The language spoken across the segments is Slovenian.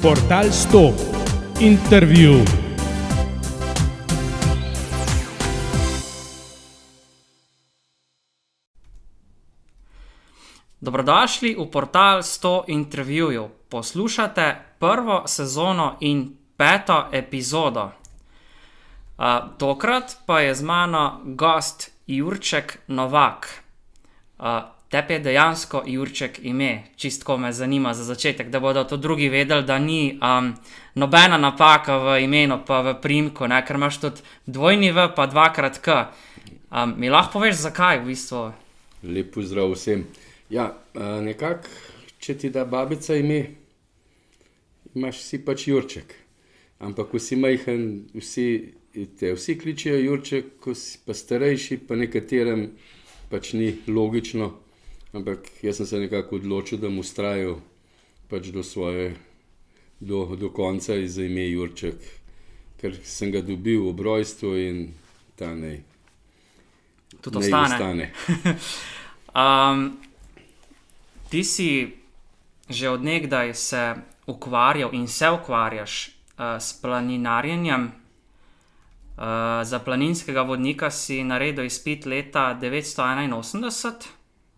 Portal 100. Intervju. Dobrodošli v Portal 100 intervjujev. Poslušate prvo sezono in 5. epizodo. Tokrat pa je z mano gost Jurček Novak. Tebi je dejansko Jurček ime, čistko me zanima za začetek, da bodo to drugi vedeli, da ni nobena napaka v imenu pa v priimku, ne? Ker imaš tudi dvojni V pa 2x K. Mi lahko poveš, zakaj v bistvu? Lep pozdrav vsem. Ja, nekako, če ti da babica ime, imaš si pač Jurček. Ampak vsi majhen, vsi kličejo Jurček, ko si pa starejši, pa nekaterem pač ni logično. Ampak jaz sem se nekako odločil, da mu vztrajal pač do konca za ime Jurček. Ker sem ga dobil ob rojstvu in ta naj ostane. Ti si že od nekdaj se ukvarjal in se ukvarjaš s planinarjenjem. Za planinskega vodnika si naredil izpit leta 1981.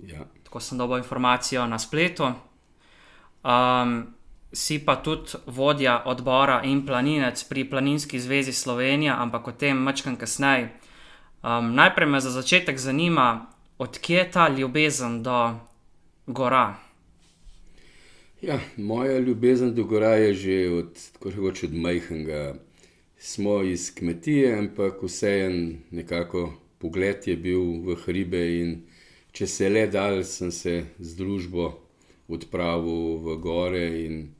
Ja. Tako sem dobil informacijo na spletu. Si pa tudi vodja odbora in planinec pri Planinski zvezi Slovenija, ampak o tem majčkeno kasneje. Najprej me za začetek zanima, od kje je ta ljubezen do gora? Ja, moja ljubezen do gora je že od majhnega. Smo iz kmetije, ampak vseeno nekako pogled je bil v hribe in če se le dal, sem se z družbo odpravil v gore in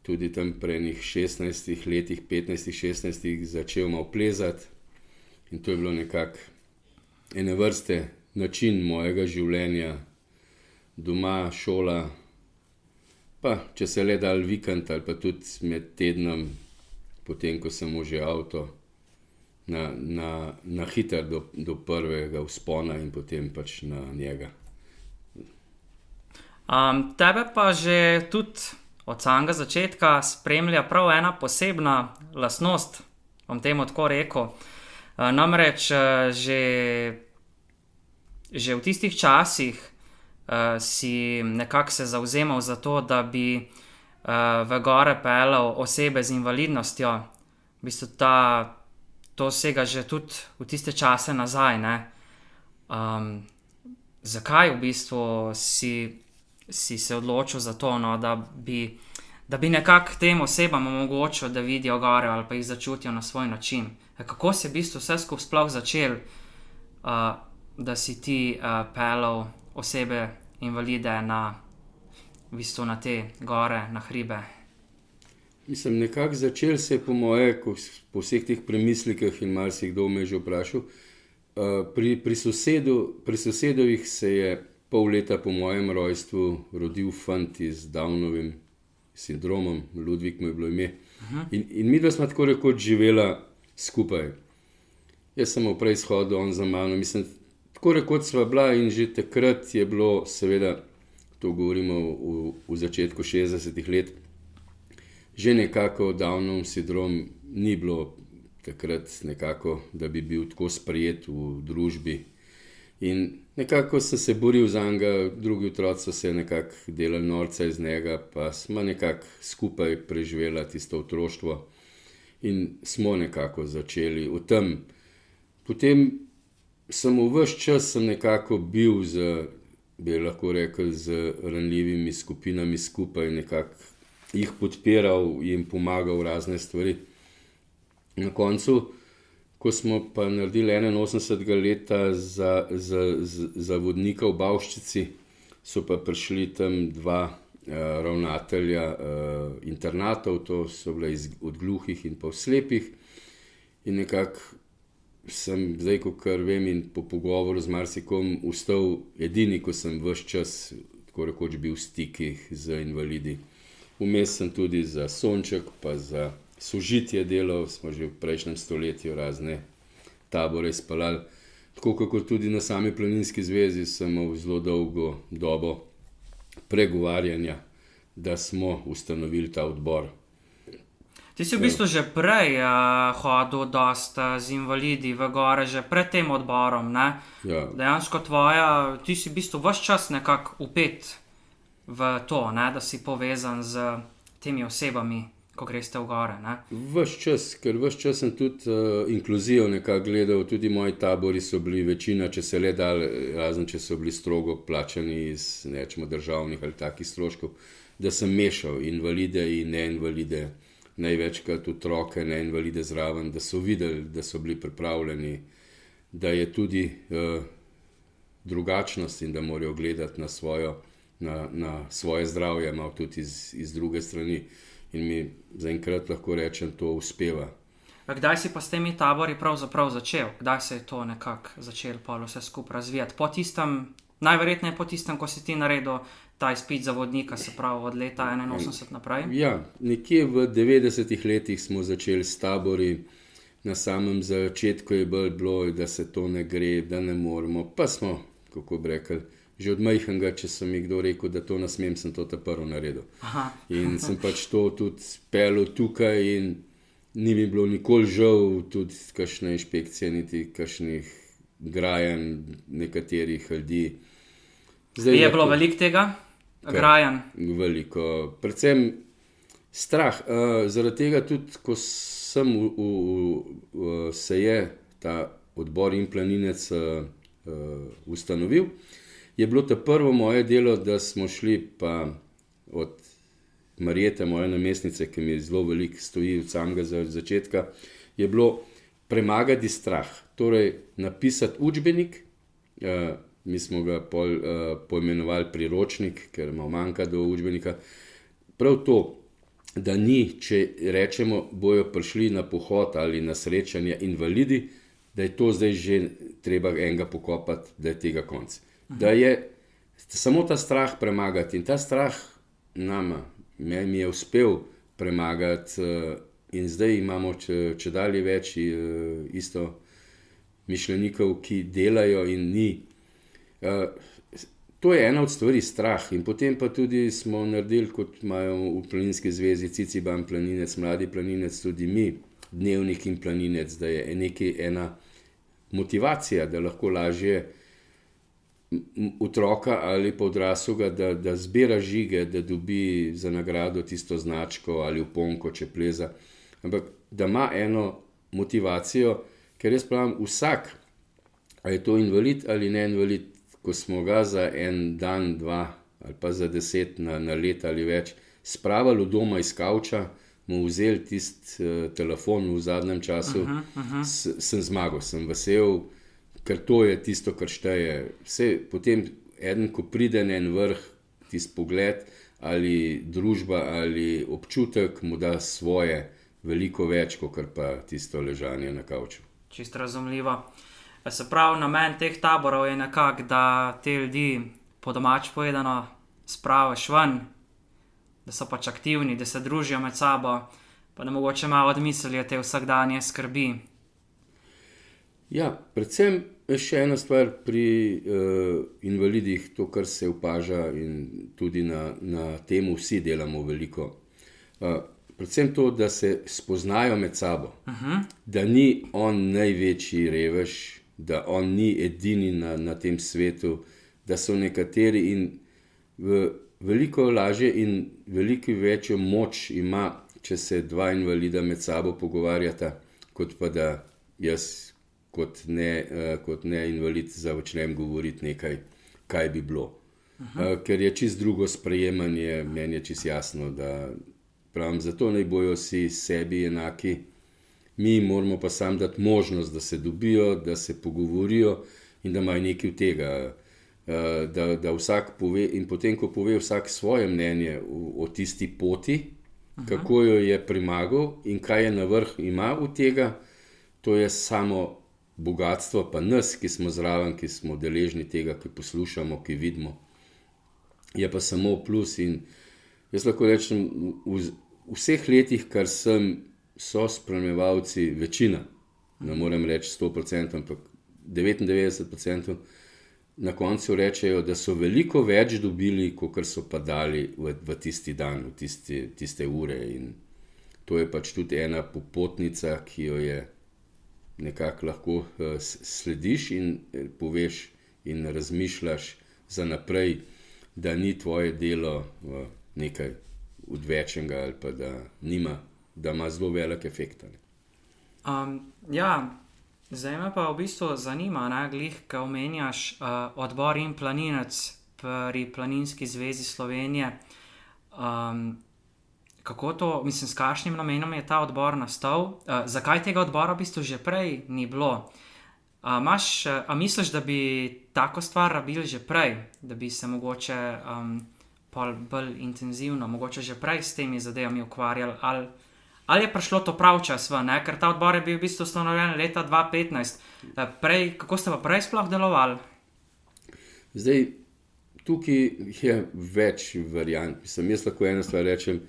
tudi tam pri enih 16 letih, 15-16 začel malo plezati. In to je bilo nekako ene vrste način mojega življenja, doma, šola, pa če se le dal vikend ali pa tudi med tednom, potem ko sem že avto, na hiter do prvega vzpona in potem pač na njega. Tebe pa že tudi od samega začetka spremlja prav ena posebna lastnost, bom temu tako rekel. Namreč že v tistih časih si nekako se zavzemal za to, da bi v gore peljal osebe z invalidnostjo. V bistvu to sega že tudi v tiste čase nazaj, ne? Zakaj v bistvu si se odločil za to, no, da bi nekako tem osebam omogočil, da vidijo gore ali pa jih začutijo na svoj način? Kako se v bistvu vse skupaj sploh začel, da si ti peljal osebe invalide v bistvu na te gore, na hribe? Mislim, nekako začel se je po moje, po vseh teh premislekih in marsikdo me je že vprašal. Pri sosedovih se je pol leta po mojem rojstvu rodil fant z Downovim sindromom, Ludvik mu je bilo ime. In midva smo tako rekoč živela skupaj. Jaz sem prej shodil, on za mano. Mislim, tako rekoč sva bila in že takrat je bilo, seveda, to govorimo v začetku 60-ih let, že nekako Downov sindrom ni bilo takrat nekako, da bi bil tako sprejet v družbi. In nekako sem se boril za njega, drugi otroci so se nekako delali norca iz njega, pa smo nekako skupaj preživela tisto otroštvo in smo nekako začeli v tem. Potem sem ves čas nekako bil bi lahko rekel, z ranljivimi skupinami skupaj, nekako jih podpiral, jim pomagal razne stvari. Na koncu, ko smo pa naredili 81. leta za vodnika v Bavščici, so pa prišli tam dva ravnatelja internatov, to so bile od gluhih in pa slepih. In nekako sem zdaj, kar vem in po pogovoru z marsikom, ustal edini, ko sem ves čas tako rekoč bil v stikih z invalidi. Vmes sem tudi za Sonček pa za Sožitje delal, smo že v prejšnjem stoletju razne tabore speljali. Tako kako tudi na sami Planinski zvezi sem imel zelo dolgo dobo pregovarjanja, da smo ustanovili ta odbor. Ti si v bistvu že prej hodil dosta z invalidi v gore, že pred tem odborom, ne? Ja. Dejansko ti si v bistvu ves čas nekako upet v to, ne? Da si povezan z temi osebami, ko greste v gore, ne? Ves čas sem tudi inkluzijo nekako gledal, tudi moji tabori so bili večina, če se le dal, razen če so bili strogo plačani iz državnih ali takih stroškov, da sem mešal invalide in neinvalide, največkrat otroke, neinvalide zraven, da so videli, da so bili pripravljeni, da je tudi drugačnost in da morajo gledati na svoje zdravje, malo tudi iz druge strani. In mi zaenkrat lahko rečem, to uspeva. Kdaj si pa s temi tabori pravzaprav začel? Kdaj se je to nekako začelo pol vse skupaj razvijati? Po tistem, najverjetneje po tistem, ko si ti naredil ta izpit za vodnika, se pravi od leta 81 naprej? Ja, nekje v 90-ih letih smo začeli s tabori. Na samem začetku je bilo, da se to ne gre, da ne moremo. Pa smo, kako bi rekli, že od majhnega, če sem mi kdo rekel, da to ne smem, sem to prvo naredil. Aha. In sem pač to tudi pelil tukaj in ni mi bilo nikoli žal tudi kakšne inšpekcije, niti kakšnih grajanj nekaterih ljudi. Je bilo veliko tega grajanj? Veliko. Predvsem strah. Zaradi tega tudi, ko se je ta odbor In planinec ustanovil, je bilo to prvo moje delo, da smo šli pa od Marjete, moje namestnice, ki mi zelo veliko stoji od samega začetka, je bilo premagati strah. Torej, napisati učbenik, mi smo ga poimenovali priročnik, ker malo manjka do učbenika. Prav to, da ni, če rečemo, bojo prišli na pohod ali na srečanje invalidi, da je to zdaj že treba enega pokopati, da je tega konc. Da je samo ta strah premagati in ta strah mi je uspel premagati in zdaj imamo čedalje več isto mišljenikov, ki delajo in ni. To je ena od stvari, strah. In potem pa tudi smo naredili, kot imajo v Planinski zvezi Ciciban planinec, Mladi planinec, tudi mi, Dnevnik In planinec, da je ena motivacija, da lahko lažje otroka ali pa odraslega, da zbira žige, da dobi za nagrado tisto značko ali uponko, če pleza. Ampak da ima eno motivacijo, ker jaz pravim, vsak, ali je to invalid ali ne invalid, ko smo ga za en dan, dva ali pa za 10 na let ali več spravili od doma iz kavča, mu vzeli tisti telefon v zadnjem času, sem zmagal, sem vesel, ker to je tisto, kar šteje. Potem eden, ko pride na en vrh, tisti pogled ali družba ali občutek mu da svoje veliko več, kot pa tisto ležanje na kavču. Čisto razumljivo. Se pravi, namen teh taborov je nekako, da te ljudi po domač povedano spraviš ven, da so pač aktivni, da se družijo med sabo, pa da mogoče malo odmislijo te vsakdanje skrbi. Ja, predvsem še ena stvar pri invalidih, to, kar se opaža in tudi na tem vsi delamo veliko. Predvsem to, da se spoznajo med sabo, da ni on največji revež, da on ni edini na tem svetu, da so nekateri in veliko lažje in veliko večjo moč ima, če se dva invalida med sabo pogovarjata, kot pa da jaz kot ne invalid začnem govoriti nekaj, kaj bi bilo. Ker je čisto drugo sprejemanje, meni je čisto jasno, da pravim, zato naj bojo vsi sebi enaki, mi moramo pa sam dati možnost, da se dobijo, da se pogovorijo in da imajo nekaj od tega, da vsak pove in potem, ko pove vsak svoje mnenje o tisti poti, kako jo je premagal in kaj je na vrh ima od tega, to je samo bogatstvo, pa nas, ki smo zraven, ki smo deležni tega, ki poslušamo, ki vidimo, je pa samo plus. In jaz lahko rečem, v vseh letih, kar so spremljevalci, večina, ne morem reči 100%, ampak 99%, na koncu rečejo, da so veliko več dobili, kot so pa dali v tisti dan, v tiste ure. In to je pač tudi ena popotnica, ki jo je nekako lahko slediš in poveš in razmišljaš za naprej, da ni tvoje delo nekaj odvečnega ali pa da ima zelo velik efekt. Ja, zdaj me pa v bistvu zanima, glih, ko omenjaš odbor In planinec pri Planinski zvezi Slovenije. Kako to, mislim, s kakšnim namenom je ta odbor nastal? Zakaj tega odbora v bistvu že prej ni bilo? A misliš, da bi tako stvar rabili že prej, da bi se mogoče bolj intenzivno, mogoče že prej s temi zadevami ukvarjali, ali je prišlo to prav čas ven, ker ta odbor je bil v bistvu ustanovljen leta 2015. Kako ste pa prej sploh delovali? Zdaj, tukaj je več variant. Jaz lahko eno stvar rečem,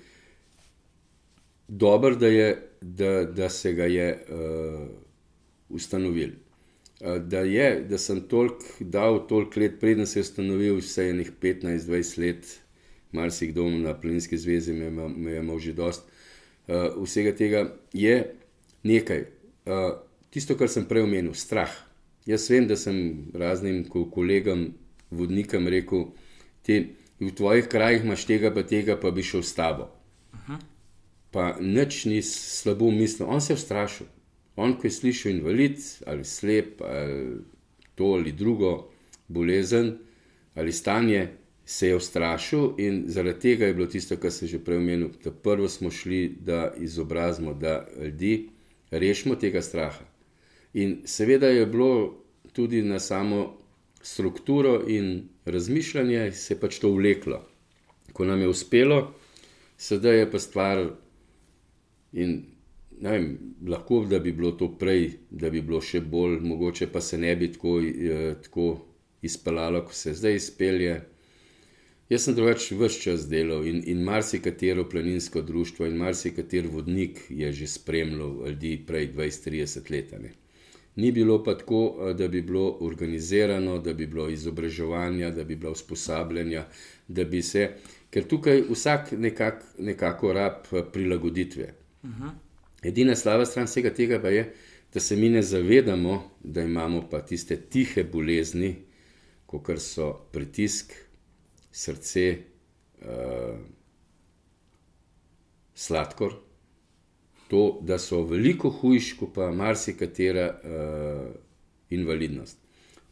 dobro, da se ga je ustanovil. Da sem dal toliko let, preden se je ustanovil, vse enih 15-20 let, marsikdo na Planinski zvezi me je imel že dosti. Vsega tega je nekaj. Tisto, kar sem prej omenil, strah. Jaz vem, da sem raznim kolegom, vodnikom rekel, v tvojih krajih imaš tega, pa bi šel s tabo. Pa nič ni slabo mislil. On se je ustrašil. On, ko je slišal invalid ali slep ali to ali drugo bolezen ali stanje, se je ustrašil in zaradi tega je bilo tisto, kar sem že prej omenil, da prvo smo šli, da izobrazimo, da ljudi rešimo tega straha. In seveda je bilo tudi na samo strukturo in razmišljanje se je pač to vleklo. Ko nam je uspelo, sedaj je pa stvar in ne vem, lahko, da bi bilo to prej, da bi bilo še bolj, mogoče pa se ne bi tako izpeljalo, ko se zdaj izpelje. Jaz sem drugače ves čas delal in marsikatero planinsko društvo in marsikater vodnik je že spremljal ljudi prej 20-30 let. Ni bilo pa tako, da bi bilo organizirano, da bi bilo izobraževanja, da bi bilo usposabljanja, da bi se, ker tukaj vsak nekako rab prilagoditve. Edina slaba stran vsega tega pa je, da se mi ne zavedamo, da imamo pa tiste tihe bolezni, kakor so pritisk, srce, sladkor, to, da so veliko hujši, kot pa marsikatera invalidnost.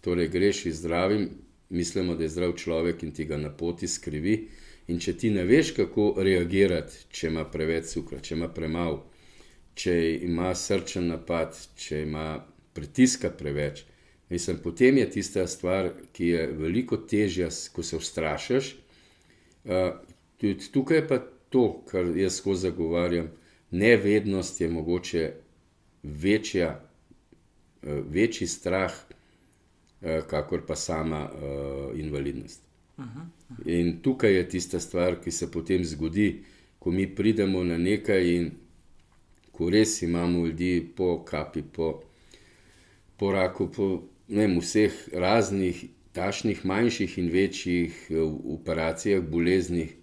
Torej, greš iz zdravim, mislimo, da je zdrav človek in ti ga na poti skrivi, in če ti ne veš, kako reagirati, če ima preveč cukra, če ima premalo, če ima srčen napad, če ima pritiska preveč, mislim, potem je tista stvar, ki je veliko težja, ko se ustrašiš. Tudi tukaj je pa to, kar jaz skozi zagovarjam, nevednost je mogoče večji strah, kakor pa sama invalidnost. In tukaj je tista stvar, ki se potem zgodi, ko mi pridemo na nekaj in ko res imamo ljudi po kapi, po raku, po vseh raznih takšnih manjših in večjih operacijah, boleznih,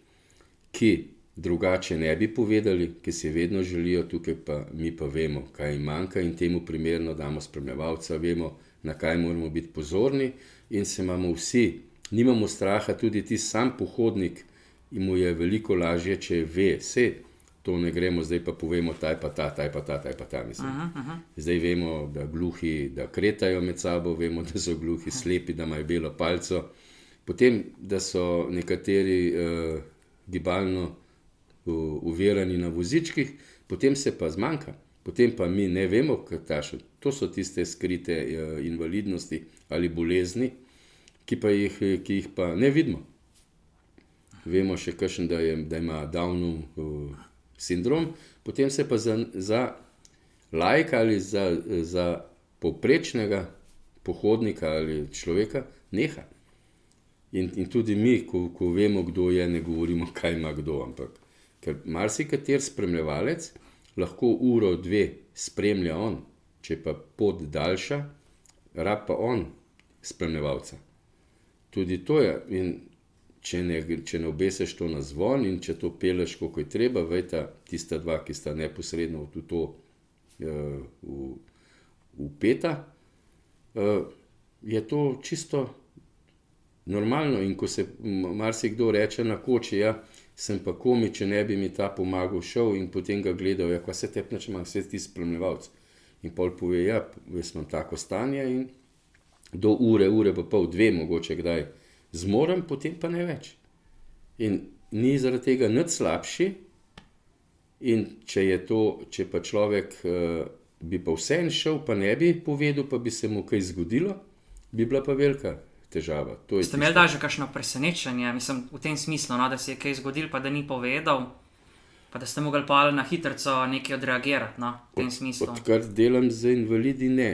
ki drugače ne bi povedali, ki si vedno želijo, tukaj pa mi pa vemo, kaj jim manjka in temu primerno damo spremljevalca, vemo, na kaj moramo biti pozorni in se imamo vsi, nimamo straha, tudi ti sam pohodnik in mu je veliko lažje, če ve, to ne gremo, zdaj pa povemo, taj pa ta, mislim. Zdaj vemo, da gluhi, da kretajo med sabo, vemo, da so gluhi, slepi, da imajo belo palco. Potem, da so nekateri gibalno uverani na vozičkih, potem se pa zmanjka. Potem pa mi ne vemo, kakšne. To so tiste skrite invalidnosti ali bolezni, ki jih pa ne vidimo. Vemo še kakšen, da ima Downov sindrom, potem se pa za laika ali za povprečnega pohodnika ali človeka neha. In tudi mi, ko vemo, kdo je, ne govorimo, kaj ima kdo, ampak ker marsikater spremljevalec lahko uro, dve spremlja on, če pa pot daljša, rab pa on spremljevalca. Tudi to je. In če ne obeseš to na zvon in če to peleš, koliko je treba, vejta tista dva, ki sta neposredno v to vpeta, je to čisto normalno. In ko se marsikdo reče na koči, ja, sem pa komi, če ne bi mi ta pomagal, šel in potem ga gledal, ja, kaj se tepne, če imam vse ti spremljevalc. In pol pove, ja, jaz imam tako stanje in do ure pa pol, 2 mogoče kdaj zmorem, potem pa ne več. In ni zaradi tega nič slabši. In če pa človek bi pa vseeno šel, pa ne bi povedal, pa bi se mu kaj zgodilo, bi bila pa velika težava. Ste imeli da že kakšno presenečenje, mislim, v tem smislu, no, da se je kaj zgodilo, pa da ni povedal, pa da ste mogli pa na hitrico nekaj odreagirati, no, v tem smislu? Odkar delam z invalidi, ne.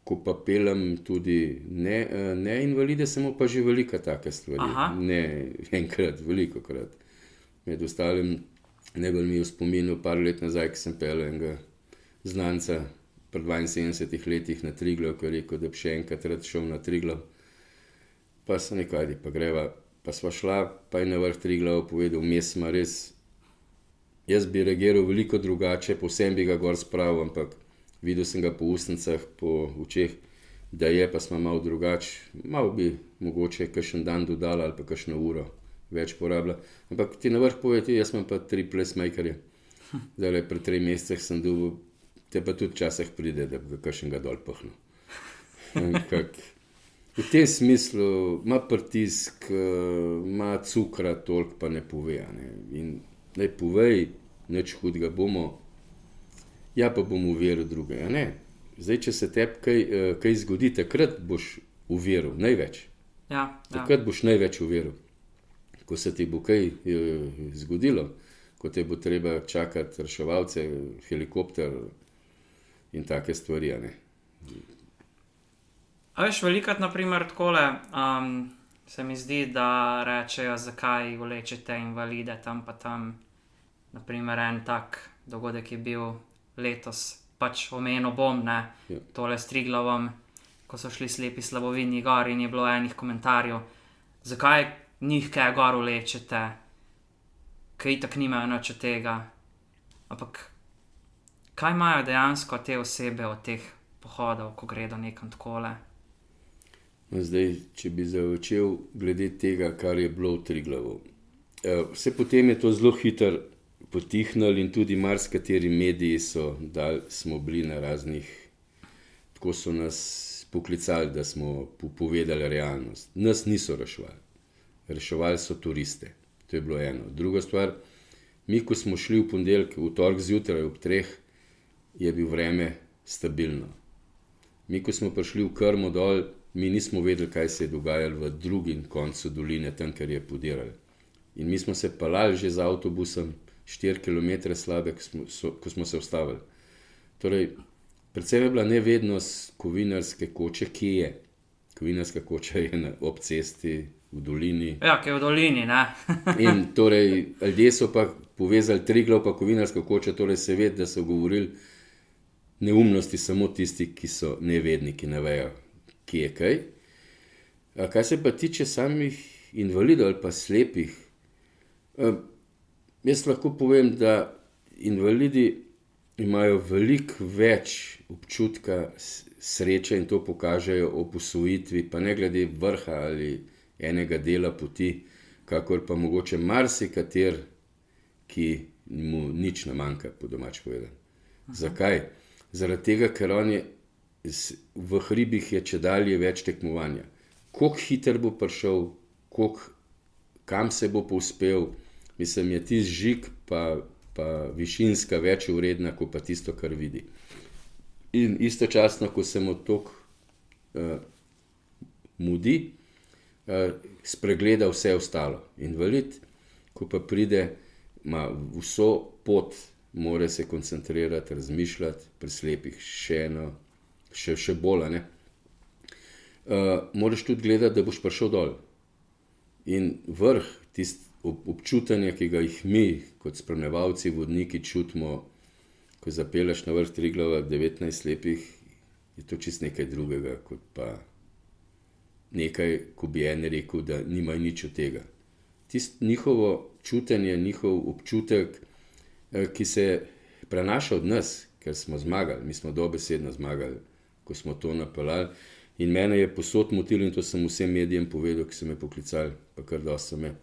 Ko pa pelem tudi ne invalide, samo pa že velika take stvari. Aha. Ne enkrat, velikokrat. Med ostalim, najbolj mi je v spominu par let nazaj, ki sem pel enega znanca pri 72 letih na Triglav, ki je rekel, da bi še enkrat rad šel na Triglav. Pa sem rekel, ajde, pa greva. Pa sva šla, pa je na vrh Triglav povedal, vmes ma res, jaz bi reagiral veliko drugače, povsem bi ga gor spravil, ampak videl sem ga po ustnicah, po očeh, da je, pa smo malo drugače. Malo bi mogoče kakšen dan dodala ali pa kakšno uro več porabila. Ampak ti na vrh povedi, jaz imam pa 3 pacemakerje. Zdaj, pred 3 mesecih sem dobil, te pa tudi včasih pride, da bi kakšnega dol pahnil. V tem smislu ima pritisk, ima cukra, toliko pa ne pove. Ne? In ne povej, nič hudega bomo, ja pa bom uveril drugega. Ne, zdaj, če se tebi kaj zgodi, takrat boš uveril največ. Ja. Takrat boš največ uveril. Ko se ti bo kaj zgodilo, ko te bo treba čakati reševalce, helikopter in take stvari. Ne. A veš, velikrat, naprimer, takole, se mi zdi, da rečejo, zakaj vlečete invalide tam pa tam. Naprimer, en tak dogodek je bil letos, pač omenil bom, ne, ja. Tole s Triglavom, ko so šli slepi slabovidni gor in je bilo enih komentarjev, zakaj njih kaj gor vlečete, kaj itak nimajo nič od tega. Ampak, kaj imajo dejansko te osebe od teh pohodov, ko gredo nekam takole? Zdaj, če bi začel glede tega, kar je bilo v Triglavu. Vse potem je to zelo hitro potihnili in tudi marsikateri mediji smo bili na raznih, tako so nas poklicali, da smo povedali realnost. Nas niso reševali. Reševali so turiste. To je bilo eno. Druga stvar, mi ko smo šli v ponedeljek, v torek zjutraj ob 3, je bil vreme stabilno. Mi ko smo prišli v Krmo dol, mi nismo vedeli, kaj se je dogajalo v drugim koncu doline, tam, kjer je podirali. In mi smo se pelali že z avtobusom 4 km slabe, ko smo se ustavili. Torej, predvsem je bila nevednost kovinarske koče, kje je. Kovinarska koča je ob cesti, v dolini. Ja, ki je v dolini, ne? In torej, ljudje so pa povezali Triglav pa kovinarska koča, torej se ve, da so govorili neumnosti samo tisti, ki so nevedni, ki ne vejo, kje je kaj. A kaj se pa tiče samih invalidov ali pa slepih, jaz lahko povem, da invalidi imajo veliko več občutka sreče in to pokažejo ob usvojitvi, pa ne glede vrha ali enega dela poti, kakor pa mogoče marsikater, ki mu nič ne manjka, po domač povedano. Zakaj? Zaradi tega, ker on je v hribih je čedalje več tekmovanja. Koliko hiter bo prišel, kam se bo povzpel, mislim, je tisti žig pa višinska več vredna, kot pa tisto, kar vidi. In istočasno, ko se mu toliko mudi, spregleda vse ostalo. Invalid, ko pa pride, ima vso pot, mora se koncentrirati, razmišljati, pri slepih še bolj, ne. Moraš tudi gledati, da boš prišel dol. In vrh, tisti občutanje, ki ga jih mi, kot spremljevalci, vodniki, čutimo, ko zapeleš na vrh Triglava 19 slepih, je to čisto nekaj drugega, kot pa nekaj, ko bi en rekel, da nimajo nič od tega. Njihovo čutenje, njihov občutek, ki se prenaša od nas, ker smo zmagali, mi smo dobesedno zmagali, ko smo to napeljali. In mene je posod motilo, in to sem vsem medijem povedal, ki so me poklicali, pa kar dosti so me,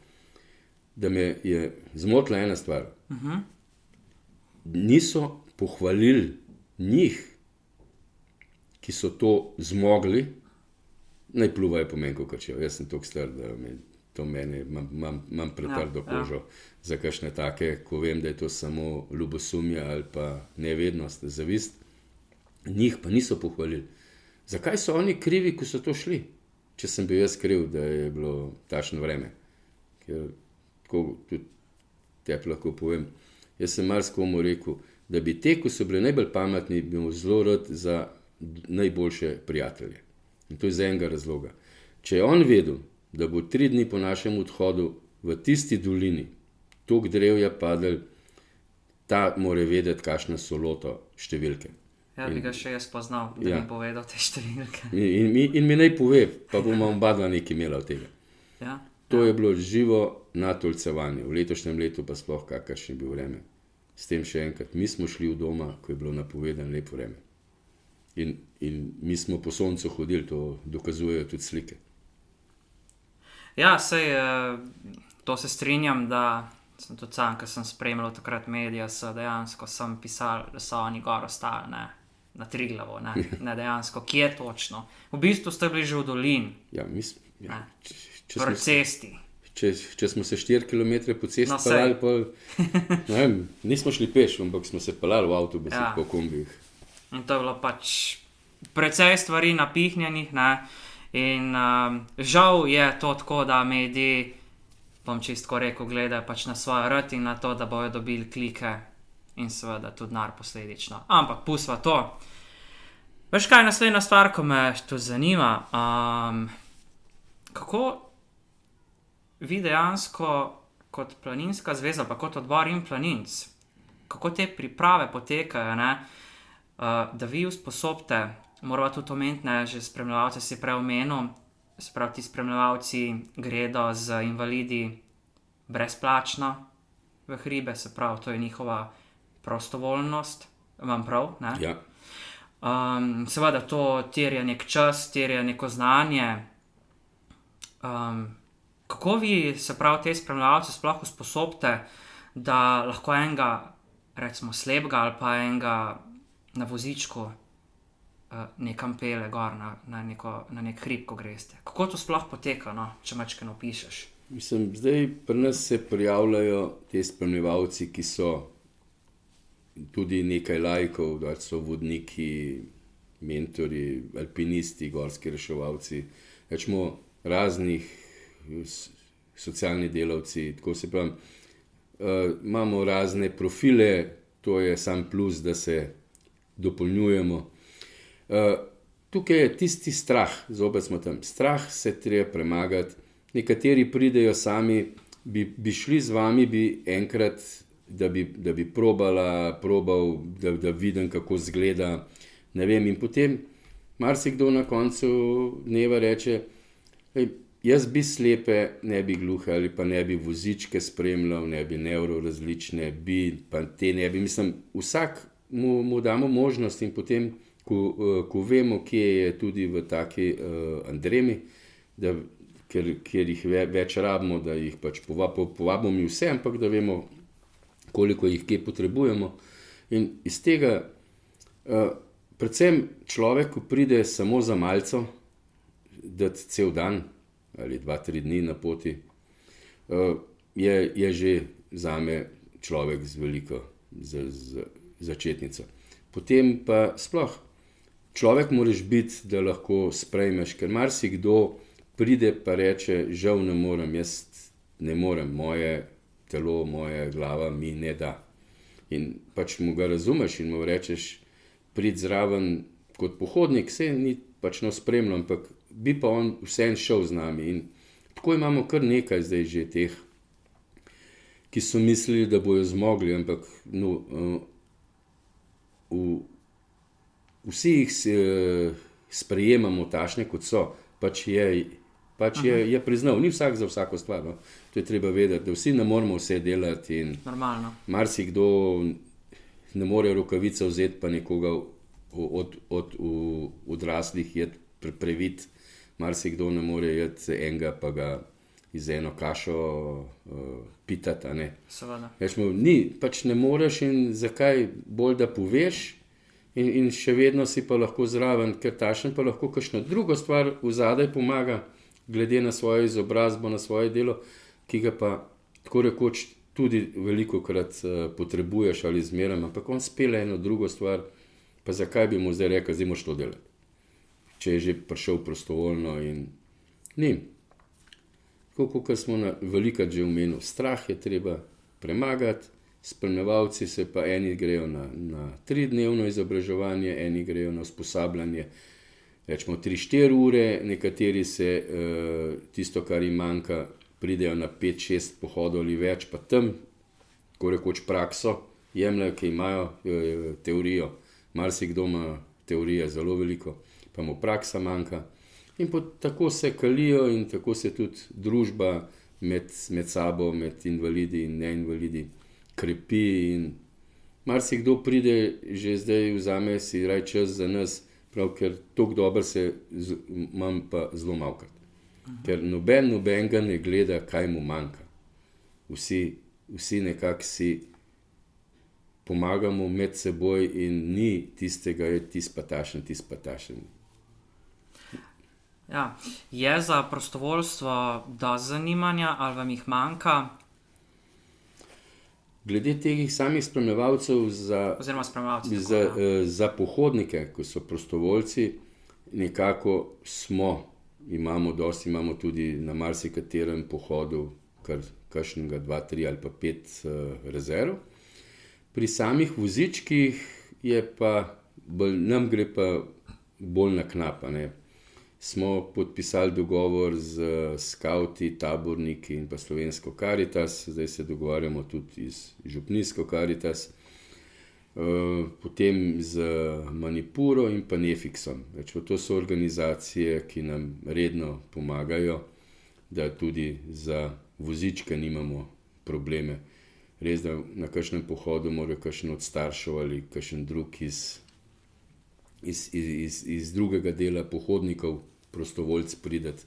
da me je zmotila ena stvar. Niso pohvalili njih, ki so to zmogli, naj pluvajo po meni, kot če. Jaz sem toliko star, da to mene imam pretrdo kožo za kakšne take, ko vem, da je to samo ljubosumje ali pa nevednost, zavist. Njih pa niso pohvalili. Zakaj so oni krivi, ko so to šli? Če sem bil jaz kriv, da je bilo takšno vreme. Ker tako tudi tebi lahko povem. Jaz sem marsikomu rekel, da bi te, ko so bili najbolj pametni, bil zelo rad za najboljše prijatelje. In to je iz enega razloga. Če je on vedel, da bo 3 dni po našem odhodu v tisti dolini toliko drevja padel, ta mora vedeti, kakšna so loto številke. Ja, bi ga še jaz poznal, da mi povedal te številke. In mi naj pove, pa bomo oba dva nekaj imela od tega. Ja. To je bilo živo natolcevanje. V letošnjem letu pa sploh kakršen bil vreme. S tem še enkrat, mi smo šli v doma, ko je bilo napovedano lepo vreme. In mi smo po soncu hodili, to dokazujejo tudi slike. Ja, sej, to se strinjam, da sem tudi sam, ker sem spremljal takrat medije, so dejansko sem pisal, da so oni gor ostali, ne, na Triglavo, ne dejansko, kje točno. V bistvu ste bili že v dolini. Ja, cesti. Če smo se 4 km po cesti pelali, pa nismo šli peš, ampak smo se pelali v avtobusih, po kombijih. In to je bilo pač precej stvari napihnjenih, ne, in žal je to tako, da mediji, bom čisto rekel, gledajo pač na svojo rt in na to, da bojo dobili klike in seveda tudi denar posledično. Ampak pustva to. Veš kaj, naslednja stvar, ko me to zanima, kako vi dejansko kot Planinska zveza, pa kot odbor In planinc, kako te priprave potekajo, ne, da vi usposobite, morava tudi omeniti, ne, že spremljevalce si prej omenil, se pravi, ti spremljevalci gredo z invalidi brezplačno v hribe, se pravi, to je njihova prostovoljnost, vam prav, ne? Ja. Seveda to terja nek čas, terja neko znanje. Kako vi, se pravi, te spremljevalce sploh usposobite, da lahko enega, recimo slepega ali pa enega na vozičku nekam pele gor na nek hrib, ko greste. Kako to sploh poteka, no, če mačke napišeš? Mislim, zdaj pri nas se prijavljajo te spremljevalci, ki so tudi nekaj laikov, da so vodniki, mentori, alpinisti, gorski reševalci, rečemo raznih socialni delavci, tako se pravi, imamo razne profile, to je sam plus, da se dopolnjujemo. Tukaj je tisti strah, zopet smo tam, strah se treba premagati, nekateri pridejo sami, bi šli z vami, bi enkrat, da bi probal, da vidim, kako zgleda, ne vem, in potem marsikdo na koncu dneva reče, jaz bi slepe, ne bi gluhe, ali pa ne bi vozičke spremljal, ne bi nevrorazlične, pa te ne bi, mislim, vsak mu damo možnost in potem, ko vemo, kje je tudi v taki Andremi, ker jih več rabimo, da jih pač povabimo mi vse, ampak da vemo, koliko jih kje potrebujemo. In iz tega, predvsem človek, ko pride samo za malco, dati cel dan ali 2-3 dni na poti, je že zame človek z veliko začetnico. Potem pa sploh, človek moraš biti, da lahko sprejmeš, ker marsikdo pride pa reče, žal ne morem, jaz ne morem, moje telo, moja glava mi ne da. In pač mu ga razumeš in mu rečeš, prid zraven kot pohodnik, se ni pač no spremljal, ampak bi pa on vseeno šel z nami. In tako imamo kar nekaj zdaj že teh, ki so mislili, da bojo zmogli, ampak vsi jih sprejemamo takšne, kot so. Pač Pač je priznal, ni vsak za vsako stvar. No. To je treba vedeti, da vsi ne moramo vse delati in Normalno. marsikdo ne more rokavice vzeti, pa nekoga od odraslih jeti previt. Marsikdo ne more jeti enega, pa ga iz eno kašo pitati, a ne. Seveda. Rečemo, pač ne moreš in zakaj bolj da poveš in še vedno si pa lahko zraven, ker tašen pa lahko kakšno drugo stvar vzadaj pomaga, glede na svojo izobrazbo, na svoje delo, ki ga pa tako rekoč tudi velikokrat potrebuješ ali zmeraj, ampak on spele eno drugo stvar, pa zakaj bi mu zdaj rekel, zdaj moraš to delati, če je že prišel prostovoljno in ni. Tako kot smo velikokrat že omenili, strah je treba premagati, spremljevalci se pa eni grejo na 3-dnevno izobraževanje, eni grejo na usposabljanje, rečemo 3-4 ure, nekateri se tisto, kar jim manjka, pridejo na 5-6 pohodov ali več, pa tam, ko rekoč prakso, jemljajo, ki imajo teorijo, marsikdo ima teorije zelo veliko, pa mu praksa manjka. In tako se kalijo in tako se tudi družba med sabo, med invalidi in neinvalidi krepi. In marsikdo pride že zdaj, vzame si raj čas za nas, prav ker toliko dobro se imam pa zelo malkrat. Ker nobenega ne gleda, kaj mu manjka. Vsi nekako si pomagamo med seboj in ni tistega, je tis pa tašen. Ja. Je za prostovoljstvo dosti zanimanja ali vam jih manjka? Glede teh samih spremljevalcev Oziroma spremljevalci. za pohodnike, ko so prostovoljci, nekako imamo tudi na marsikaterem pohodu kakšnega 2, 3 ali pa 5 rezerv. Pri samih vozičkih je pa nam gre pa bolj na knap, ne. Smo podpisali dogovor z skavti, taborniki in pa Slovensko Karitas, zdaj se dogovarjamo tudi z Župnijsko Karitas, potem z Manipuro in pa Nefixom. To so organizacije, ki nam redno pomagajo, da tudi za vozičke nimamo probleme. Res, da na kakšnem pohodu mora kakšen od staršev ali kakšen drug iz drugega dela pohodnikov prostovoljc prideti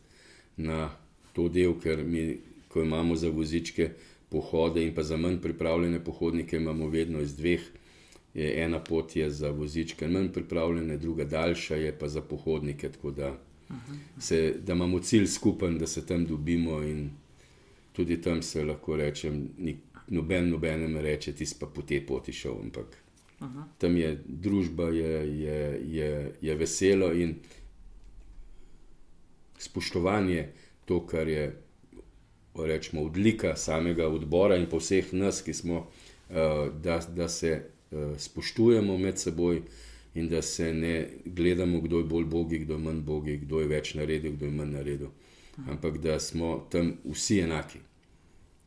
na to del, ker mi, ko imamo za vozičke pohode in pa za manj pripravljene pohodnike, imamo vedno iz dveh. Ena pot je za vozičke manj pripravljene, druga daljša je pa za pohodnike, tako da imamo cilj skupen, da se tam dobimo in tudi tam se lahko rečem, nobenem reče, ti si pa po tej poti šel, ampak tam je družba, je veselo in spoštovanje, to, kar je, rečemo, odlika samega odbora in pa vseh nas, ki smo, da se spoštujemo med seboj in da se ne gledamo, kdo je bolj bogi, kdo je manj bogi, kdo je več naredil, kdo je manj naredil, ampak da smo tam vsi enaki.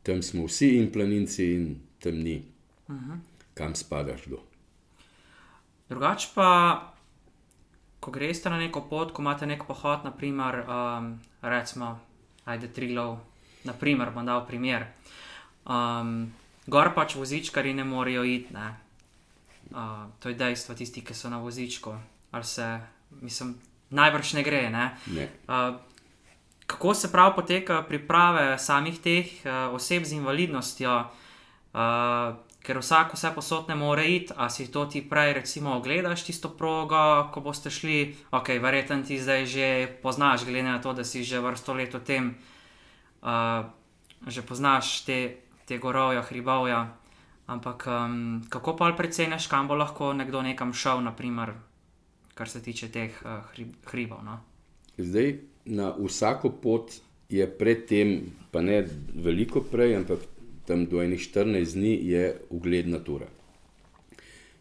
Tam smo vsi in planinci in tam ni, kam spadaš kdo. Drugače pa, ko greste na neko pot, ko imate nek pohod, naprimer, recimo, ajde Triglav, naprimer, bom dal primer, gor pač vozičkarji ne morejo iti, ne. To je dejstvo, tisti, ki so na vozičku, ali se, mislim, najbrž ne gre, ne. Ne. Kako se prav potekajo priprave samih teh oseb z invalidnostjo, ker vsak vse posod ne more iti, a si to ti prej recimo ogledaš tisto progo, ko boste šli, ok, verjetno ti zdaj že poznaš, glede na to, da si že vrsto let v tem, že poznaš te gorovja, hribovja, ampak kako pa preceneš, kam bo lahko nekdo nekam šel, naprimer, kar se tiče teh hribov, no? Zdaj, na vsako pot je predtem, pa ne veliko prej, ampak tam do enih 14 dni je ugled natura.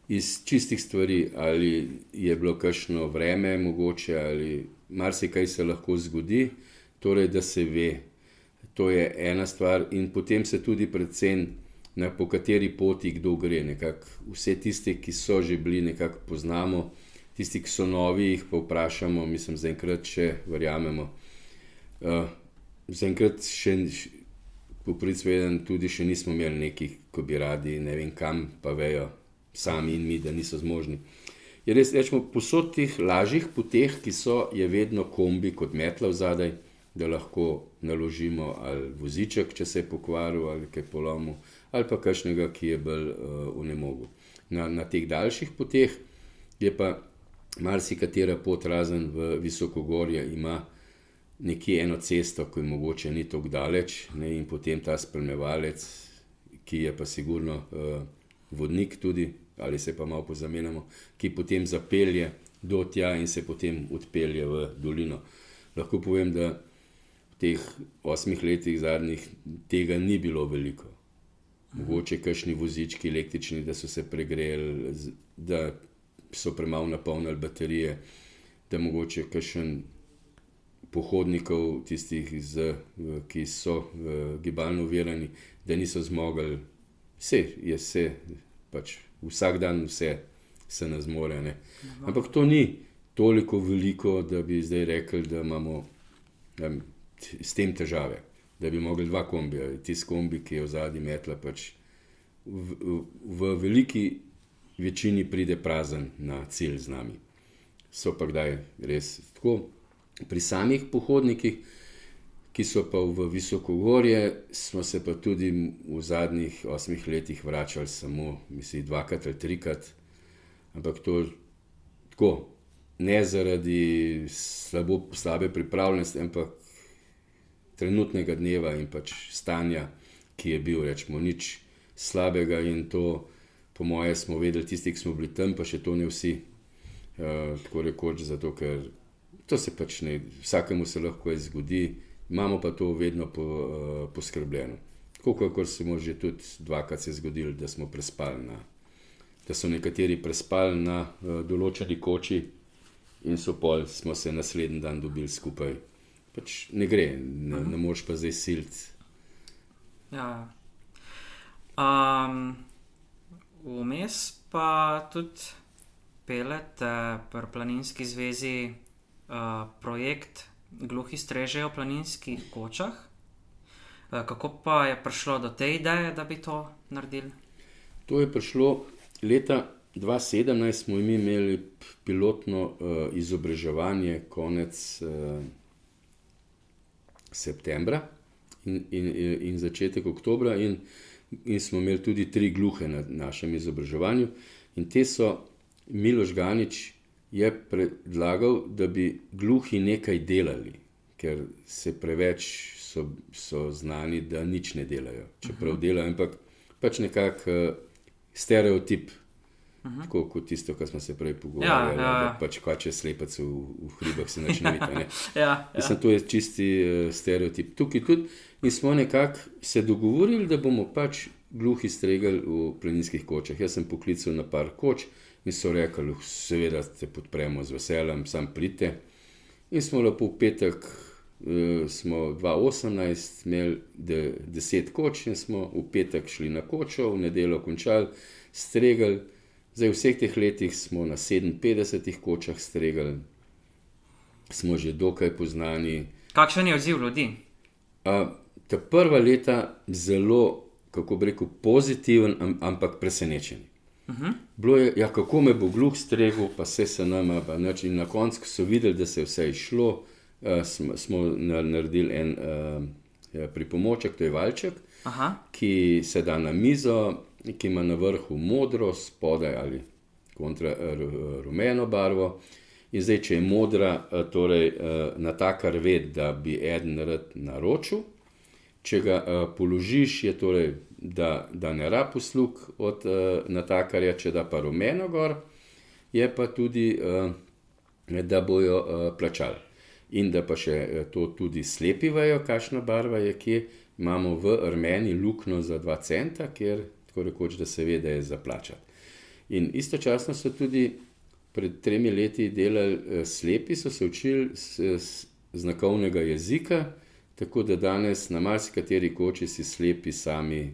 Iz čistih stvari, ali je bilo kakšno vreme mogoče, ali marsikaj se lahko zgodi, torej da se ve. To je ena stvar in potem se tudi predvsem po kateri poti kdo gre. Nekako vse tiste, ki so že bili, nekako poznamo, tisti, ki so novi, jih pa vprašamo, mislim, zaenkrat še verjamemo. Zaenkrat po pricveden tudi še nismo imeli nekih, ko bi radi ne vem kam, pa vejo sami in mi, da niso zmožni. Je res, rečemo, posod teh lažjih poteh, ki so, je vedno kombi kot metla vzadaj, da lahko naložimo ali voziček, če se je pokvaril ali kaj polomil, ali pa kakšnega, ki je bolj onemogel. Na teh daljših poteh je pa marsikatera pot razen v Visokogorje ima nekje eno cesto, ki mogoče ni tako daleč, ne, in potem ta spremljevalec, ki je pa sigurno vodnik tudi, ali se pa malo pozamenjamo, ki potem zapelje do tja in se potem odpelje v dolino. Lahko povem, da v teh 8 letih zadnjih tega ni bilo veliko. Mogoče kakšni vozički električni, da so se pregreli, da so premalo napolnili baterije, da mogoče kakšen pohodnikov, tistih, ki so gibalno ovirani, da niso zmogli. Pač vsak dan vse se ne zmore. Ne. Ampak to ni toliko veliko, da bi zdaj rekli, da imamo s tem težave, da bi mogli 2 kombija. Tisti kombi, ki je v zadnji metla, pač v veliki večini pride prazen na cilj z nami. So pa kdaj res tako. Pri samih pohodnikih, ki so pa v Visokogorje, smo se pa tudi v zadnjih 8 letih vračali samo, mislim, 2-krat ali 3-krat, ampak to tako, ne zaradi slabe pripravljenosti, ampak trenutnega dneva in pač stanja, ki je bil, rečemo, nič slabega, in to, po moje, smo vedeli tisti, ki smo bili tam, pa še to ne vsi, tako rekoč, zato ker to se pač ne, vsakemu se lahko zgodi, imamo pa to vedno poskrbljeno. Tako kakor se mu že tudi 2-krat se zgodilo, da smo prespali da so nekateri prespali na določeni koči in smo se naslednji dan dobili skupaj. Pač ne gre, ne moreš pa zdaj siliti. Ja. Vmes pa tudi peljete pri Planinski zvezi projekt Gluhi strežejo v planinskih kočah. Kako pa je prišlo do te ideje, da bi to naredili? To je prišlo leta 2017, smo imeli pilotno izobraževanje konec septembra in začetek oktobra in smo imeli tudi 3 gluhe na našem izobraževanju. In te so, Miloš Ganič je predlagal, da bi gluhi nekaj delali, ker se preveč so znani, da nič ne delajo, čeprav delajo, ampak pač nekako stereotip, tako kot tisto, kar smo se prej pogovarjali, da pač kače slepec v hribah se nič ne vidi. Mislim, to je čisti stereotip. Tukaj tudi in smo nekako se dogovorili, da bomo pač gluhi stregali v planinskih kočah. Jaz sem poklical na par koč, in so rekli, seveda te podpremo z veseljem, sam pridite. In smo lepo v petek, smo 2018 imeli 10 koč in smo v petek šli na kočo, v nedeljo končali, stregali. Zdaj v vseh teh letih smo na 57 kočah stregali, smo že dokaj poznani. Kakšen je odziv ljudi? Ta prva leta zelo, kako bi rekel, pozitiven, ampak presenečen. Bilo je, kako me bo gluh stregel, pa se nama, pa nič. In na koncu, ko so videli, da se je vse išlo, smo naredili en pripomoček, to je valček, ki se da na mizo, ki ima na vrhu modro, spodaj ali kontra rumeno barvo. In zdaj, če je modra, torej natakar ve, da bi eden rad naročil. Če ga položiš, je torej, da ne rab uslug od natakarja, če da pa rumeno gor, je pa tudi, da bojo plačali. In da pa še to tudi slepi vejo, kakšna barva je kje. Imamo v armeni luknjo za 2 centa, kjer tako rekoč, da se ve, da je za plačati. In istočasno so tudi pred 3 leti delali slepi, so se učili znakovnega jezika, tako da danes na marsikateri koči si slepi sami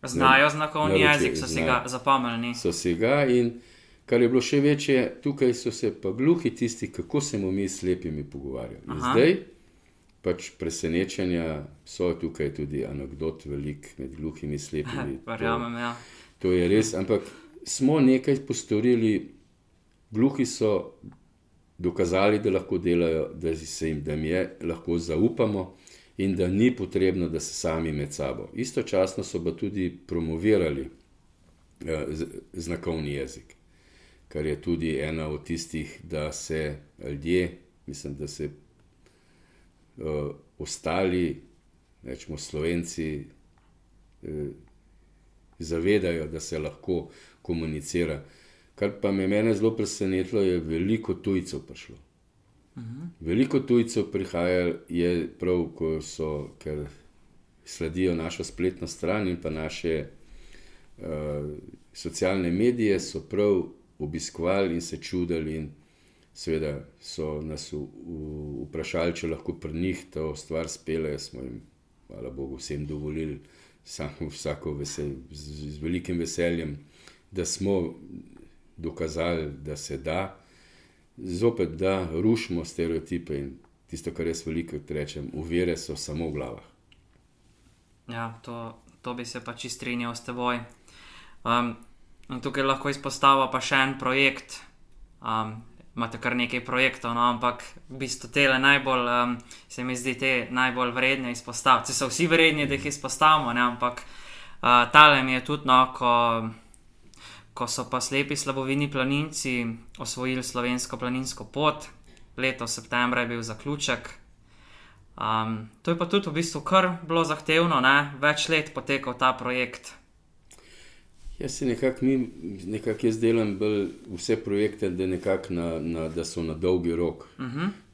znajo znakovni jezik, so si ga zapomnili. So si ga, in kar je bilo še večje, tukaj so se pa gluhi tisti, kako se bomo mi s slepimi pogovarjali. In zdaj pač presenečenja, so tukaj tudi anekdot veliko med gluhimi, slepimi. Verjamem, ja. To je res, ampak smo nekaj postorili, gluhi so dokazali, da lahko delajo, da jim je lahko zaupamo in da ni potrebno, da se sami med sabo. Istočasno so pa tudi promovirali znakovni jezik, kar je tudi ena od tistih, da se ljudje, mislim, da se ostali, rečemo Slovenci, zavedajo, da se lahko komunicira. Kar pa mene zelo presenetilo, je veliko tujcev prišlo. Veliko tujcev prihaja, je prav, ker sledijo našo spletno stran in pa naše socialne medije, so prav obiskovali in se čudili in seveda so nas vprašali, če lahko pri njih to stvar speljejo. Smo jim, hvala Bogu, vsem dovolili, vsako z velikim veseljem, da smo dokazali, da se da, zopet da rušimo stereotipe in tisto, kar jaz veliko rečem, uvere so samo v glavah. Ja, to bi se pa čisto strinjal s teboj. In tukaj lahko izpostavimo pa še en projekt. Imate kar nekaj projektov, no, ampak v bistvu tele najbolj, se mi zdi, te najbolj vredne izpostaviti. So vsi vredni, da jih izpostavimo, ne, ampak tale mi je tudi, no, ko so pa slepi slabovidni planinci osvojili slovensko planinsko pot, letos septembra je bil zaključek. To je pa tudi v bistvu kar bilo zahtevno, ne, več let potekal ta projekt. Jaz si nekako jaz delam bolj vse projekte, da so na dolgi rok.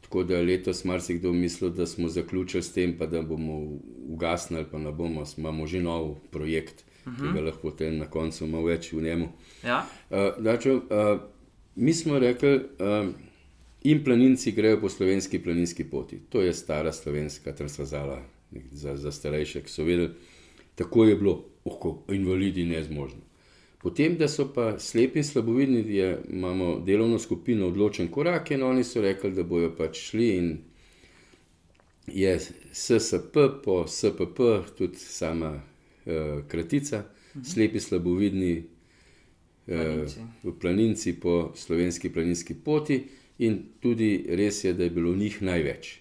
Tako da letos marsikdo mislil, da smo zaključili s tem, pa da bomo ugasnili, pa ne bomo, imamo že nov projekt, ki ga lahko na koncu malo več v njemu. Ja. Mi smo rekli, in planinci grejo po slovenski planinski poti. To je stara slovenska transverzala za starejše, ki so vedeli, tako je bilo, invalidi nezmožni. Potem, da so pa slepi in slabovidni, imamo delovno skupino Odločen korak in oni so rekli, da bojo pač šli in je SSP po SPP, tudi sama kratica, slepi slabovidni planinci po slovenski planinski poti in tudi res je, da je bilo njih največ,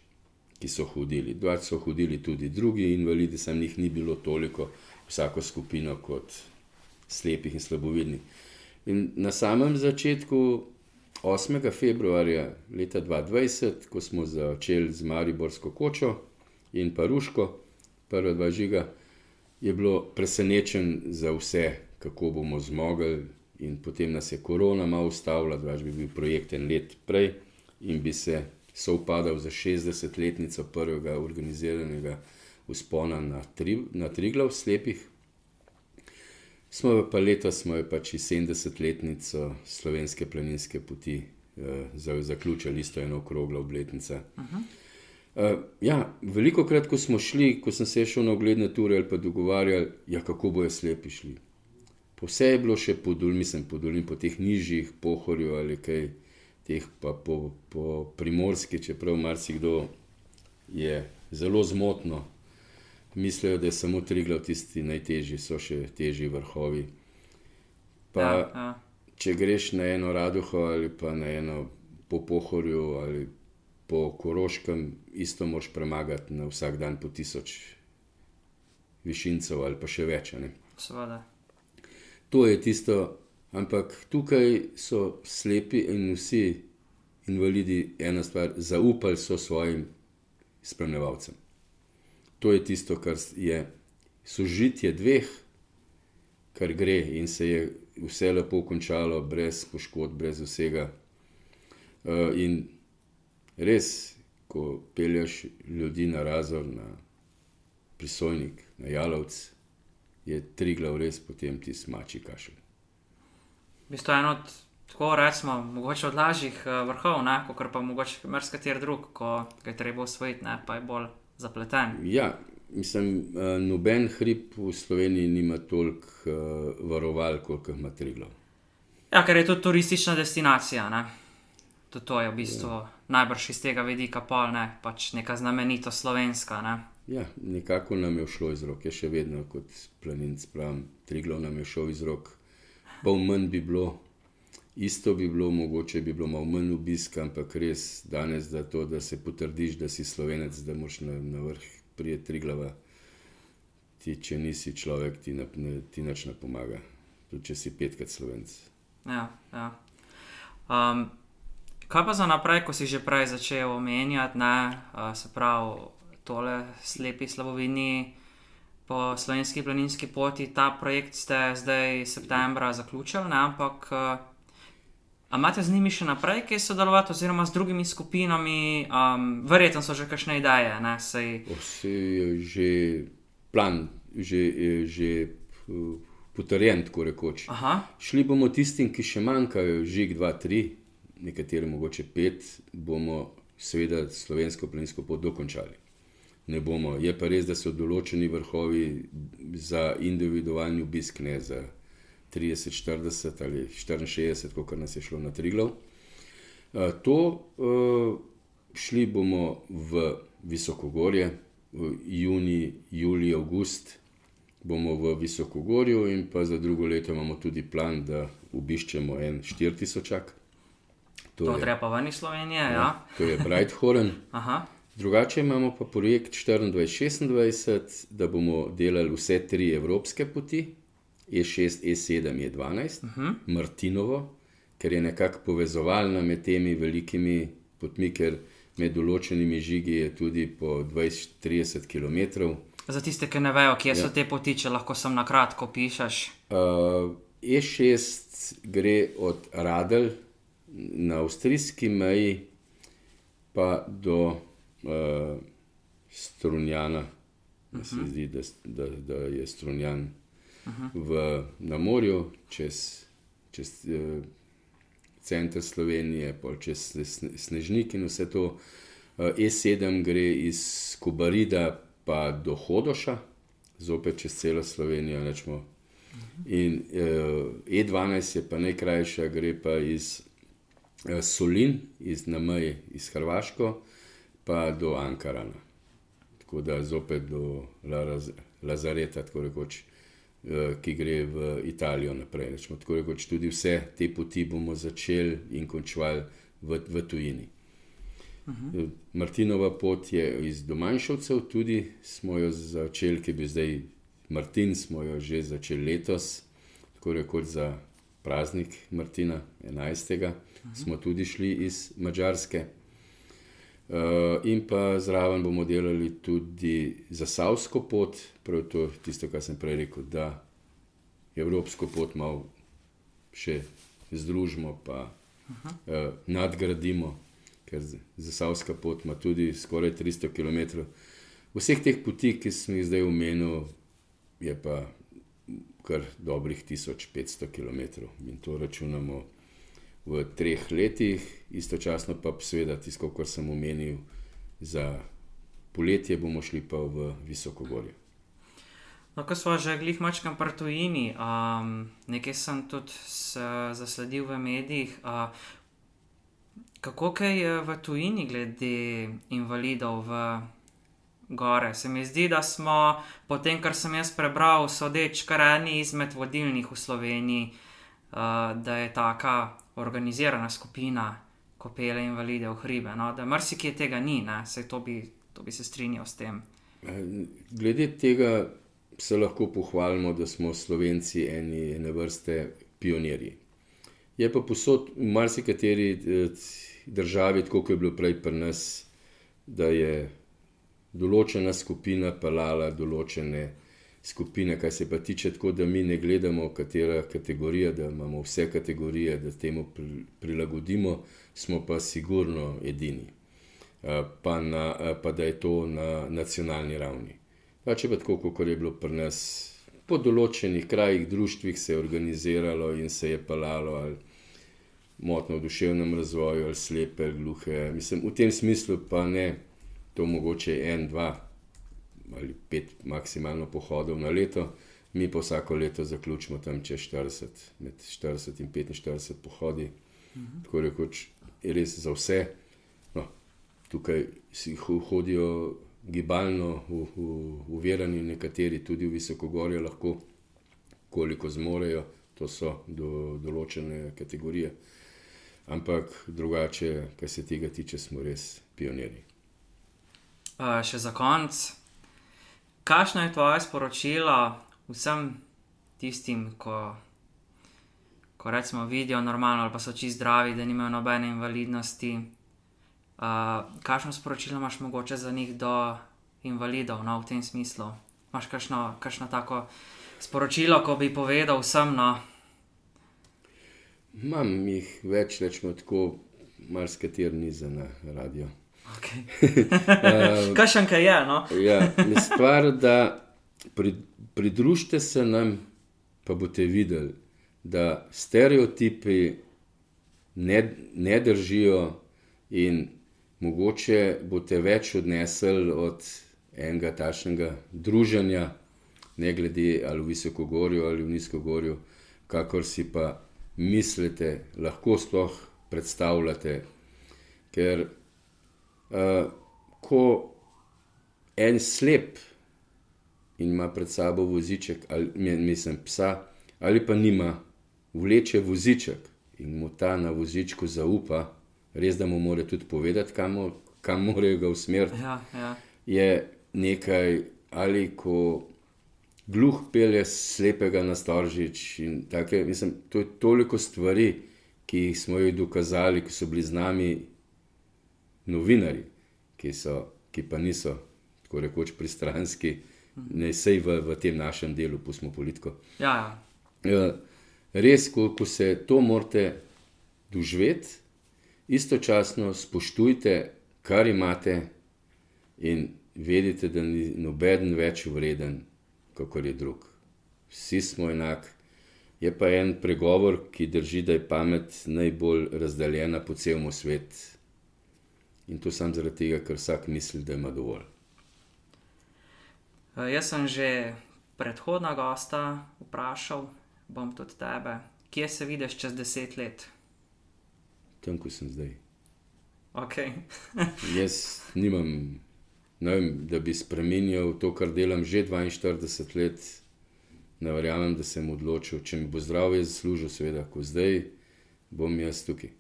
ki so hodili. Drugače so hodili tudi drugi invalidi, samo njih ni bilo toliko, vsako skupino kot slepih in slabovidnih. In na samem začetku 8. februarja leta 2020, ko smo začeli z Mariborsko kočo in pa Ruško, prva dva žiga, je bilo presenečen za vse, kako bomo zmogli in potem nas je korona malo ustavila, drugače bi bil projekt en let prej in bi se sovpadal za 60-letnico prvega organiziranega vzpona na Triglav slepih. Letos smo jo pač 70-letnico slovenske planinske poti zaključili, isto eno okrogla obletnica. Veliko krat, ko smo šli, ko sem se šel na ogledne ture ali pa dogovarjali, kako bojo slepi šli. Vse je bilo še po dolin, po teh nižjih, Pohorju ali kaj, teh pa po Primorski, čeprav marsikdo je zelo zmotno. Mislijo, da je samo Triglav tisti najtežji, so še težji vrhovi. Če greš na eno Raduho ali pa na eno po Pohorju ali po Koroškem, isto moraš premagati na vsak dan po 1000 višincev ali pa še več. Seveda. To je tisto, ampak tukaj so slepi in vsi invalidi ena stvar, zaupali so svojim spremljevalcem. To je tisto, kar je sožitje dveh, kar gre in se je vse lepo končalo, brez poškodb, brez vsega. In res, ko pelješ ljudi na Razor, na Prisojnik, na Jalovec, je Triglav res potem tisti mačji kašelj. V bistvu eno od, tako recimo, mogoče od lažjih vrhov, kakor pa mogoče marsikateri drug, ko ga je treba osvojiti, pa je bolj zapleten. Ja, noben hrib v Sloveniji nima toliko varoval, koliko ima Triglav. Ja, ker je to turistična destinacija, To je v bistvu najbrž iz tega vidika pol, ne, pač neka znamenito slovenska, ne. Ja, nekako nam je šlo iz rok, je še vedno kot planinc pravim, Triglav nam je šel iz rok. Pol manj bi bilo, isto bi bilo, mogoče bi bilo malo manj obiska, ampak res danes, da se potrdiš, da si Slovenec, da moraš na vrh prijeti Triglava, če nisi človek, ti nič ne pomaga, tudi če si 5krat Slovenec. Ja. Kaj pa za naprej, ko si že prej začel omenjati, ne, se pravi, tole slepi slabovidni po slovenski planinski poti, ta projekt ste zdaj septembra zaključili, ne, ampak a imate z njimi še naprej kaj sodelovati oziroma z drugimi skupinami, verjetno so že kakšne ideje, ne, sej... Vse je že plan, že potrjen, tako rekoč. Aha. Šli bomo tistim, ki še manjkajo, žig 2, 3, nekateri mogoče 5, bomo seveda slovensko planinsko pot dokončali. Ne bomo. Je pa res, da so določeni vrhovi za individualni obisk, ne za 30, 40 ali 64, kolikor nas je šlo na Triglav. Šli bomo v Visokogorje, v junij, julij, avgust bomo v Visokogorju in pa za drugo leto imamo tudi plan, da obiščemo en 4000-ak. To treba pa ven iz Slovenije, ja. To je Breithorn. Aha. Drugače imamo pa projekt 24-26, da bomo delali vse 3 evropske poti, E6, E7, E12, Martinovo, ker je nekako povezovalna med temi velikimi potmi, ker med določenimi žigi je tudi po 20-30 km. Za tiste, ki ne vejo, kje so te poti, če lahko sem na kratko pišeš. E6 gre od Radl na avstrijski meji pa do Strunjana. Se zdi, da je Strunjan na morju, čez center Slovenije, čez Snežnik in vse to. E7 gre iz Kobarida pa do Hodoša, zopet čez celo Slovenijo. Nečemo. In E12 je pa najkrajša, gre pa iz Solin, na meji iz Hrvaško, pa do Ankarana. Tako da zopet do Lazareta, tako rekoč, ki gre v Italijo naprej. Tako rekoč, tudi vse te poti bomo začeli in končali v tujini. Martinova pot je iz Domanjšovcev, tudi smo jo začeli, ki bi zdaj Martin, smo jo že začeli letos, tako rekoč za praznik Martina, 11. Smo tudi šli iz Madžarske. In pa zraven bomo delali tudi zasavsko pot, prav to tisto, kar sem prej rekel, da evropsko pot malo še združimo pa nadgradimo, ker zasavska pot ima tudi skoraj 300 km. Vseh teh poti, ki sem jih zdaj omenil, je pa kar dobrih 1500 km in to računamo v 3 letih, istočasno pa seveda tisto, kar sem omenil, za poletje bomo šli pa v Visokogorje. No, ko smo že glih mačkam pri tujini, nekaj sem tudi zasledil v medijih, kako kaj je v tujini glede invalidov v gore? Se mi zdi, da smo, po tem, kar sem jaz prebral, sodeč kar eni izmed vodilnih v Sloveniji, da je taka organizirana skupina, ko pele invalide v hribe. No? Da marsikje tega ni, ne? Saj to bi se strinjal s tem. Glede tega se lahko pohvalimo, da smo Slovenci ene vrste pionirji. Je pa posod v marsikateri državi, tako kot je bilo prej pri nas, da je določena skupina pelala določene skupine, kaj se pa tiče tako, da mi ne gledamo, katera kategorija, da imamo vse kategorije, da temu prilagodimo, smo pa sigurno edini. Pa da je to na nacionalni ravni. Če pa tako, kot je bilo pri nas, po določenih krajih, društvih se je organiziralo in se je pelalo ali motnjo v duševnem razvoju, ali slepe, gluhe. Mislim, v tem smislu pa ne, to mogoče 1, 2 ali 5 maksimalno pohodov na leto, mi pa vsako leto zaključimo tam čez 40, med 40 in 45 pohodi. Tako rekoč, je res za vse. No, tukaj si hodijo gibalno uverani, nekateri tudi v visokogorje lahko, koliko zmorejo, to so določene kategorije. Ampak drugače, kar se tega tiče, smo res pionirji. Še za konec, kakšno je tvoje sporočilo vsem tistim, ko recimo vidijo normalno ali pa so čisto zdravi, da nimajo nobene invalidnosti? Kakšno sporočilo imaš mogoče za njih do invalidov, no, v tem smislu? Imaš kakšno tako sporočilo, ko bi povedal vsem, no? Imam jih več, rečemo tako, marsikateri ni za na radio. Okay. Kakšen kaj je, no? Ja, je stvar, da pridružite se nam, pa boste videli, da stereotipi ne držijo in mogoče boste več odnesli od enega takšnega druženja, ne glede ali v visokogorju ali v nizkogorju, kakor si pa mislite, lahko sploh predstavljate. Ker ko en slep in ima pred sabo voziček, mislim psa, ali pa nima, vleče voziček in mu ta na vozičku zaupa, res da mu mora tudi povedati, kam morajo ga usmeriti, je nekaj, ali ko gluh pelje slepega na Storžič in take, mislim, to je toliko stvari, ki smo jih dokazali, ki so bili z nami novinarji, ki pa niso, tako rekoč, pristranski, ne sej v tem našem delu, pustimo politiko. Res, ko se to morate doživeti, istočasno spoštujte, kar imate in vedite, da ni nobeden več vreden, kakor je drug. Vsi smo enak. Je pa en pregovor, ki drži, da je pamet najbolj razdeljena po celem svetu. In to samo zaradi tega, ker vsak misli, da ima dovolj. Jaz sem že predhodna gosta vprašal, bom tudi tebe, kje se vidiš čez 10 let? Tam, ko sem zdaj. Ok. Jaz nimam, ne vem, da bi spremenjal to, kar delam že 42 let. Ne verjamem, da sem odločil, če mi bo zdravje zaslužil, seveda, ko zdaj bom jaz tukaj.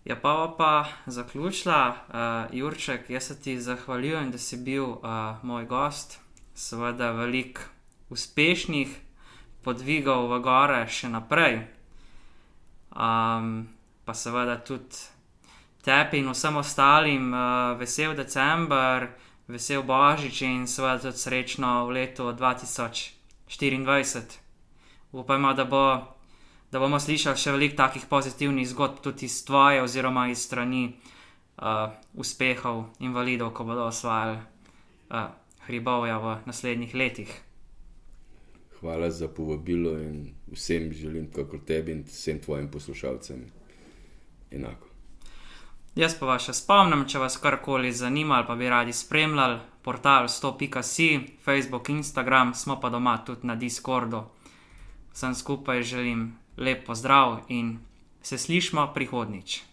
Ja, pa zaključila, Jurček, jaz se ti zahvaljujem, da si bil moj gost. Seveda veliko uspešnih podvigov v gore še naprej. Pa seveda tudi tebi in vsem ostalim vesel december, vesel Božič in seveda tudi srečno v letu 2024. Upajmo, da bomo slišali še veliko takih pozitivnih zgodb tudi iz tvoje oziroma iz strani uspehov invalidov, ko bodo osvajali hribovja v naslednjih letih. Hvala za povabilo in vsem želim, kakor tebi in vsem tvojim poslušalcem, enako. Jaz pa vas še spomnim, če vas karkoli zanima ali pa bi radi spremljali, portal 100.si, Facebook, Instagram, smo pa doma tudi na Discordu. Vsem skupaj želim lep pozdrav in se slišimo prihodnjič.